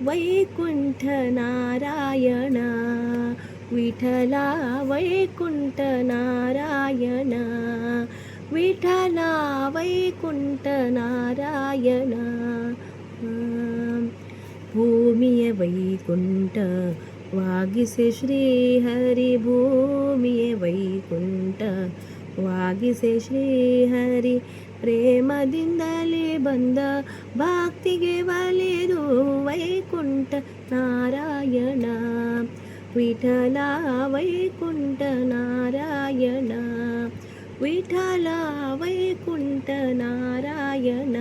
वैकुंठ नारायण विठला वैकुंठ नारायण विठला वैकुंठ नारायण ಭೂಮಿಯ ವೈಕುಂಠ ವಾಗಿಸೆ ಶ್ರೀಹರಿ ಭೂಮಿಯ ವೈಕುಂಠ ವಾಗಿಸೆ ಶ್ರೀಹರಿ ಪ್ರೇಮದಿಂದಲೇ ಬಂದ ಭಕ್ತಿಗೆ ಒಲಿದು ವೈಕುಂಠ ನಾರಾಯಣ ವಿಠಲ ವೈಕುಂಠ ನಾರಾಯಣ ವಿಠಲ ವೈಕುಂಠ ನಾರಾಯಣ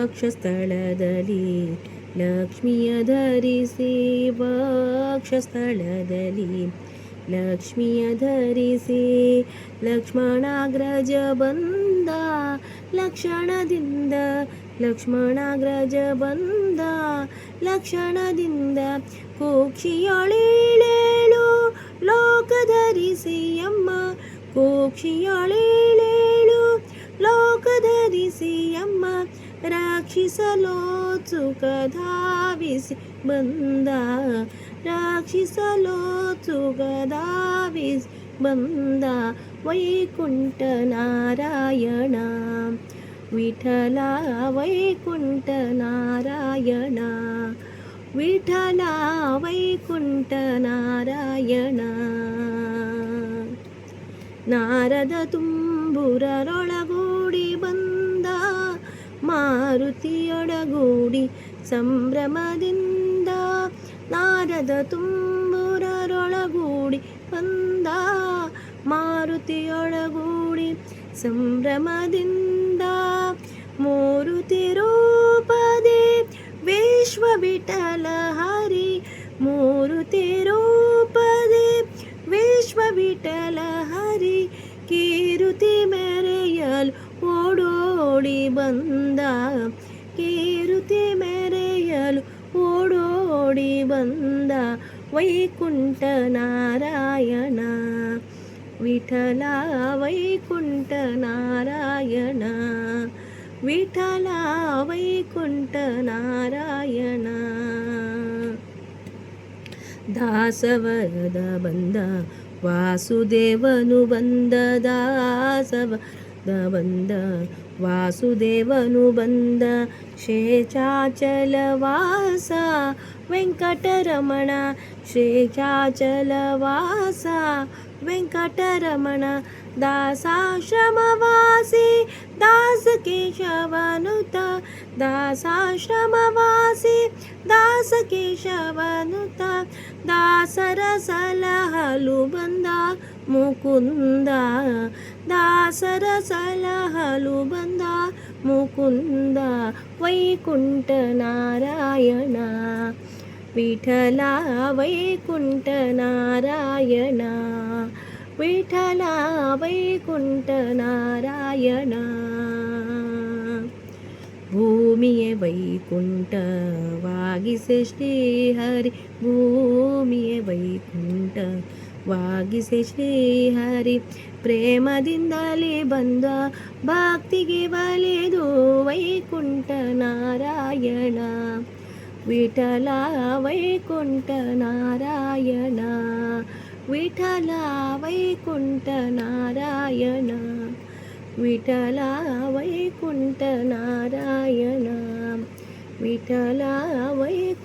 ವಕ್ಷಸ್ಥಳದಲ್ಲಿ ಲಕ್ಷ್ಮಿಯ ಧರಿಸಿ ವಕ್ಷಸ್ಥಳದಲ್ಲಿ ಲಕ್ಷ್ಮಿಯ ಧರಿಸಿ ಲಕ್ಷ್ಮಣಾಗ್ರಜ ಬಂದ ಲಕ್ಷಣದಿಂದ ಲಕ್ಷ್ಮಣಾಗ್ರಜ ಬಂದ ಲಕ್ಷಣದಿಂದ ಕೋಕ್ಷಿಯೊಳೇಳೇಳು ಲೋಕ ಧರಿಸಿ ಅಮ್ಮ ಕೋಕ್ಷಿಯೊಳೇಳೇಳು ಲೋಕ ಧರಿಸಿ ಅಮ್ಮ ರಾಕ್ಷಿಸಲೋ ಸುಖ ಧಾವಿಸಿ ಬಂದ ರಾಕ್ಷಿಸಲೋ ಸುಖ ಧಾವಿಸಿ ಬಂದ ವೈಕುಂಠ ನಾರಾಯಣ ವಿಠಲ ವೈಕುಂಠ ನಾರಾಯಣ ವಿಠಲ ವೈಕುಂಠ ನಾರಾಯಣ ನಾರದ ತುಂಬುರರೊಳಗೂಡಿ ಬಂದ ಮಾರುತಿಯೊಡಗೂಡಿ ಸಂಭ್ರಮದಿಂದ ನಾರದ ತುಂಬುರರೊಳಗೂಡಿ ಬಂದ ಮಾರುತಿಯೊಳಗೂಡಿ ಸಂಭ್ರಮದಿಂದ ಮೂರುತಿ ರೂಪದೆ ವಿಶ್ವ ವಿಠಲ ಹರಿ ಮೂರುತಿ ರೂಪದೆ ವಿಶ್ವ ವಿಠಲ ಹರಿ ಕೀರುತಿ ಮೆರೆಯಲು ಓಡೋಡಿ ಬಂದ ಕೀರುತಿ ಮೆರೆಯಲು ಓಡೋಡಿ ಬಂದ ವೈಕುಂಠ ನಾರಾಯಣ ವಿಠಲ ವೈಕುಂಠ ನಾರಾಯಣ ವಿಠಲ ವೈಕುಂಠ ನಾರಾಯಣ ದಾಸವರದ ಬಂದ ವಾಸುದೇವನು ಬಂದ ದಾಸವರದ ಬಂದ ವಾಸುದೇವನು ಬಂದ ಶೇಷಾಚಲ ವಾಸ ವೆಂಕಟರಮಣ ಶೇಷಾಚಲ ವಾಸ ವೆಂಕಟರಮಣ ದಾಸಾಶ್ರಮವಾಸಿ ದಾಸಕೇಶವನುತ ದಾಸಾಶ್ರಮವಾಸಿ ದಾಸಕೇಶವನುತ ದಾಸರ ಸಲಹಲು ಬಂದ ಮುಕುಂದ ದಾಸರ ಸಲಹಲು ಬಂದ ಮುಕುಂದ ವೈಕುಂಠ ನಾರಾಯಣ ವಿಠಲ ವೈಕುಂಠ ನಾರಾಯಣ ವಿಠಲ ವೈಕುಂಠ ನಾರಾಯಣ ಭೂಮಿಯ ವೈಕುಂಠವಾಗಿಸೆ ಶ್ರೀಹರಿ ಭೂಮಿಯ ವೈಕುಂಠವಾಗಿಸೆ ಶ್ರೀಹರಿ ಪ್ರೇಮದಿಂದಲೇ ಬಂದ ಭಕ್ತಿಗೆ ಒಲಿದು ವೈಕುಂಠ ನಾರಾಯಣ ವಿಠಲ ವೈಕುಂಠ ನಾರಾಯಣ ವಿಠಲ ವೈಕುಂಠ ನಾರಾಯಣ ವಿಠಲ ವೈಕುಂಠ ನಾರಾಯಣ ವಿಠಲ ವೈಕುಂಠ